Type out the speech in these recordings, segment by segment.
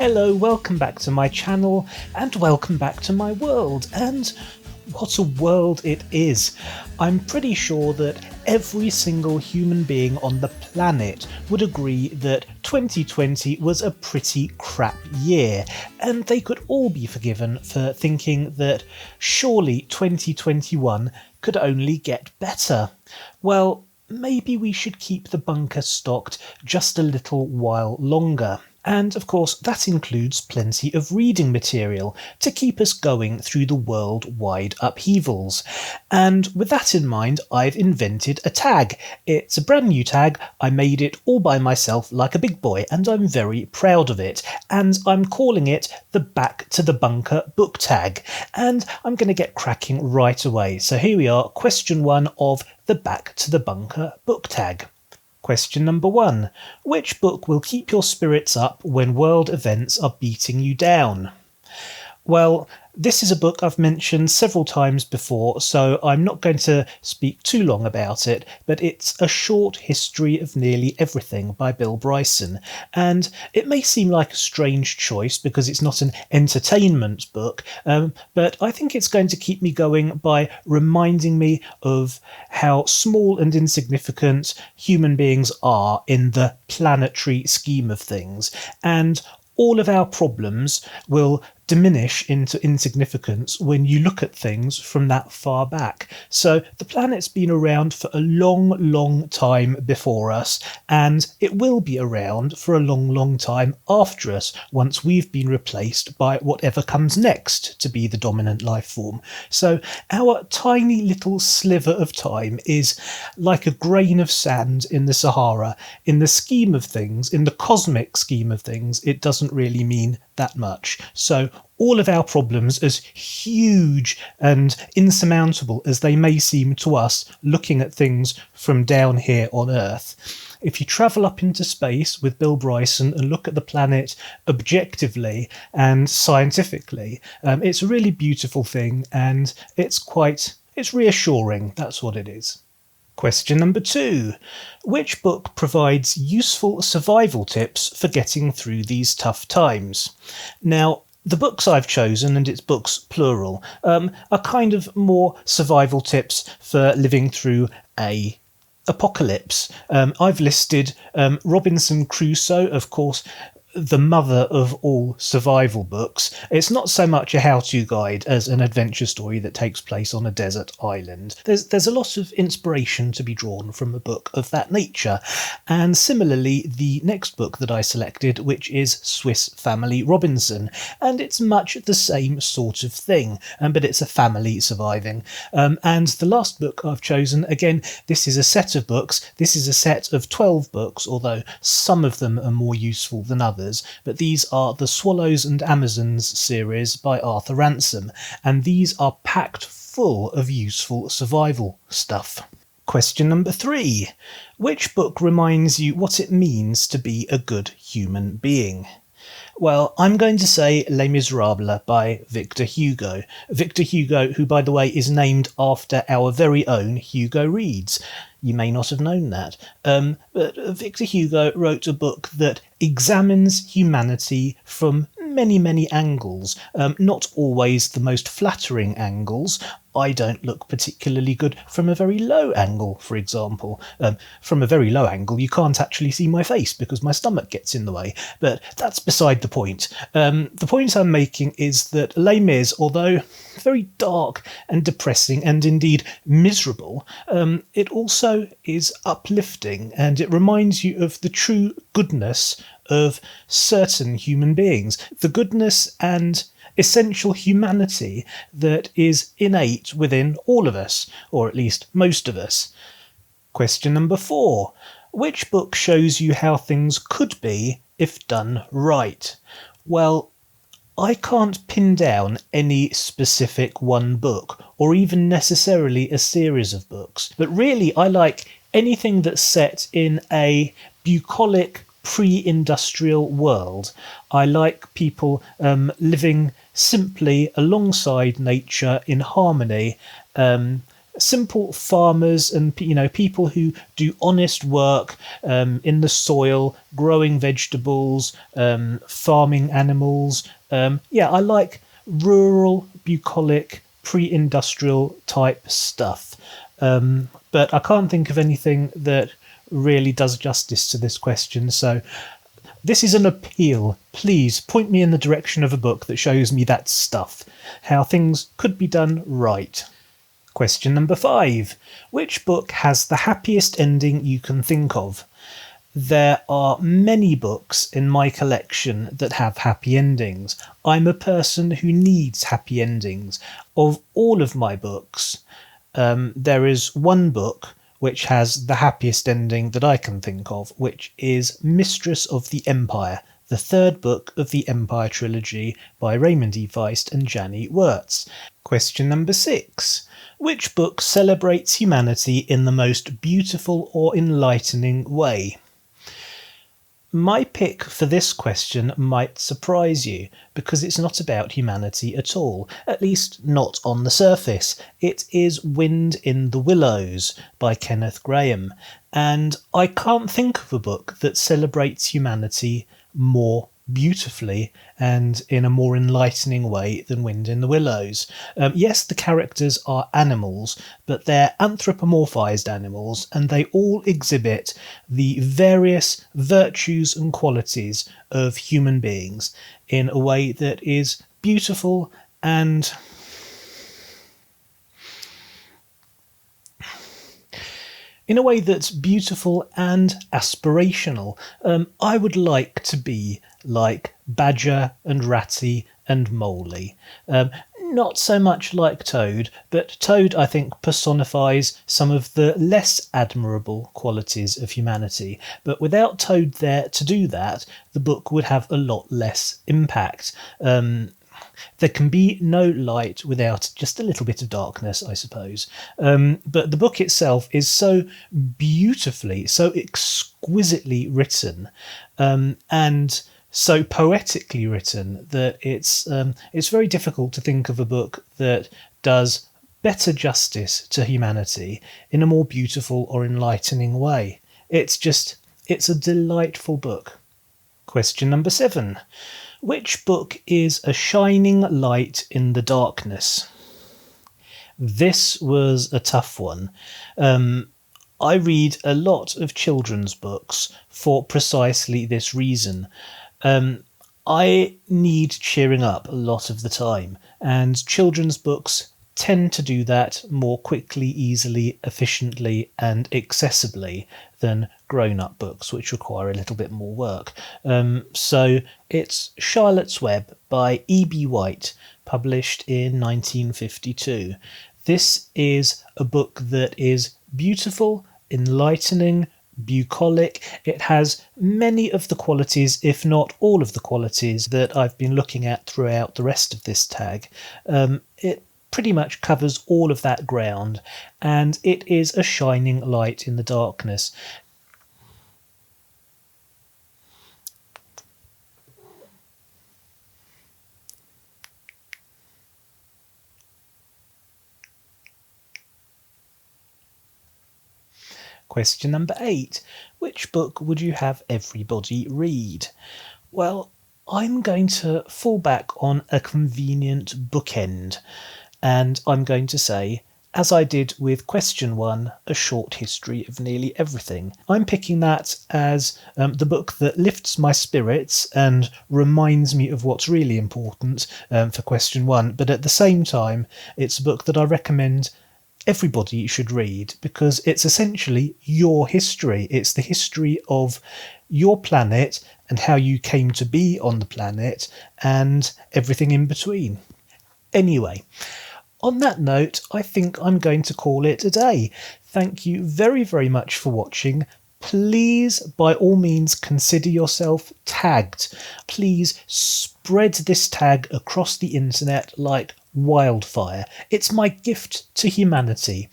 Hello, welcome back to my channel, and welcome back to my world, and what a world it is. I'm pretty sure that every single human being on the planet would agree that 2020 was a pretty crap year, and they could all be forgiven for thinking that surely 2021 could only get better. Well, maybe we should keep the bunker stocked just a little while longer. And of course that includes plenty of reading material to keep us going through the worldwide upheavals. And with that in mind, I've invented a tag. It's a brand new tag. I made it all by myself like a big boy, and I'm very proud of it. And I'm calling it the Back to the Bunker book tag. And I'm going to get cracking right away. So here we are, question 1 of the Back to the Bunker book tag. Question number 1. Which book will keep your spirits up when world events are beating you down? Well, this is a book I've mentioned several times before, so I'm not going to speak too long about it, but it's A Short History of Nearly Everything by Bill Bryson. And it may seem like a strange choice because it's not an entertainment book, but I think it's going to keep me going by reminding me of how small and insignificant human beings are in the planetary scheme of things, and all of our problems will diminish into insignificance when you look at things from that far back. So the planet's been around for a long time before us, and it will be around for a long time after us once we've been replaced by whatever comes next to be the dominant life form. So our tiny little sliver of time is like a grain of sand in the Sahara. In the scheme of things, in the cosmic scheme of things, it doesn't really mean that much. So all of our problems, as huge and insurmountable as they may seem to us looking at things from down here on Earth, if you travel up into space with Bill Bryson and look at the planet objectively and scientifically, it's a really beautiful thing, and it's reassuring. That's what it is. Question number 2. Which book provides useful survival tips for getting through these tough times? Now, the books I've chosen, and it's books plural, are kind of more survival tips for living through a apocalypse. I've listed Robinson Crusoe, of course, the mother of all survival books. It's not so much a how-to guide as an adventure story that takes place on a desert island. There's a lot of inspiration to be drawn from a book of that nature. And similarly, the next book that I selected, which is Swiss Family Robinson, and it's much the same sort of thing, but it's a family surviving. And the last book I've chosen, again, this is a set of books. This is a set of 12 books, although some of them are more useful than others. But these are the Swallows and Amazons series by Arthur Ransom, and these are packed full of useful survival stuff. Question number 3. Which book reminds you what it means to be a good human being? Well, I'm going to say Les Miserables by Victor Hugo. Victor Hugo, who, by the way, is named after our very own Hugo Reads. You may not have known that. But Victor Hugo wrote a book that examines humanity from many angles, not always the most flattering angles. I don't look particularly good from a very low angle, for example. From a very low angle, you can't actually see my face because my stomach gets in the way, but that's beside the point. The point I'm making is that Les Mis, although very dark and depressing and indeed miserable, it also is uplifting, and it reminds you of the true goodness of certain human beings, the goodness and essential humanity that is innate within all of us, or at least most of us. Question number 4. Which book shows you how things could be if done right? Well, I can't pin down any specific one book, or even necessarily a series of books, but really I like anything that's set in a bucolic pre-industrial world. I like people living simply alongside nature in harmony, simple farmers and people who do honest work in the soil, growing vegetables, farming animals. I like rural, bucolic, pre-industrial type stuff. But I can't think of anything that really does justice to this question, so this is an appeal. Please point me in the direction of a book that shows me that stuff, how things could be done right. Question number 5. Which book has the happiest ending you can think of? There are many books in my collection that have happy endings. I'm a person who needs happy endings. Of all of my books, there is one book which has the happiest ending that I can think of, which is Mistress of the Empire, the third book of the Empire trilogy by Raymond E. Feist and Janny Wurtz. Question number 6. Which book celebrates humanity in the most beautiful or enlightening way? My pick for this question might surprise you, because it's not about humanity at all, at least not on the surface. It is Wind in the Willows by Kenneth Grahame, and I can't think of a book that celebrates humanity more beautifully and in a more enlightening way than Wind in the Willows. Yes, the characters are animals, but they're anthropomorphized animals, and they all exhibit the various virtues and qualities of human beings in a way that is beautiful and aspirational. I would like to be like Badger and Ratty and Moley. Not so much like Toad, but Toad, I think, personifies some of the less admirable qualities of humanity. But without Toad there to do that, the book would have a lot less impact. There can be no light without just a little bit of darkness, I suppose. But the book itself is so beautifully, so exquisitely written, and so poetically written that it's very difficult to think of a book that does better justice to humanity in a more beautiful or enlightening way. It's a delightful book. Question number 7. Which book is a shining light in the darkness? This was a tough one. I read a lot of children's books for precisely this reason. I need cheering up a lot of the time, and children's books tend to do that more quickly, easily, efficiently, and accessibly than grown-up books, which require a little bit more work. So it's Charlotte's Web by E.B. White, published in 1952. This is a book that is beautiful, enlightening, bucolic. It has many of the qualities, if not all of the qualities, that I've been looking at throughout the rest of this tag. It pretty much covers all of that ground, and it is a shining light in the darkness. Question number 8. Which book would you have everybody read? Well, I'm going to fall back on a convenient bookend, and I'm going to say, as I did with question 1, A Short History of Nearly Everything. I'm picking that as the book that lifts my spirits and reminds me of what's really important for question 1, but at the same time, it's a book that I recommend everybody should read, because it's essentially your history. It's the history of your planet and how you came to be on the planet and everything in between. Anyway, on that note, I think I'm going to call it a day. Thank you very, very much for watching. Please, by all means, consider yourself tagged. Please spread this tag across the internet like wildfire. It's my gift to humanity.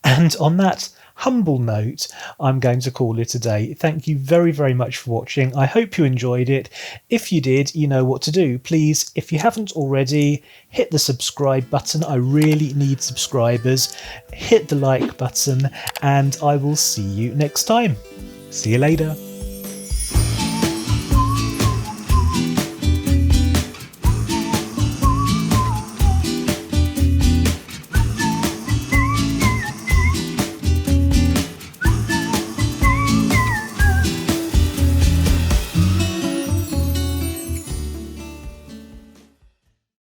And on that humble note, I'm going to call it a day. Thank you very, very much for watching. I hope you enjoyed it. If you did, you know what to do. Please, if you haven't already, hit the subscribe button. I really need subscribers. Hit the like button, and I will see you next time. See you later.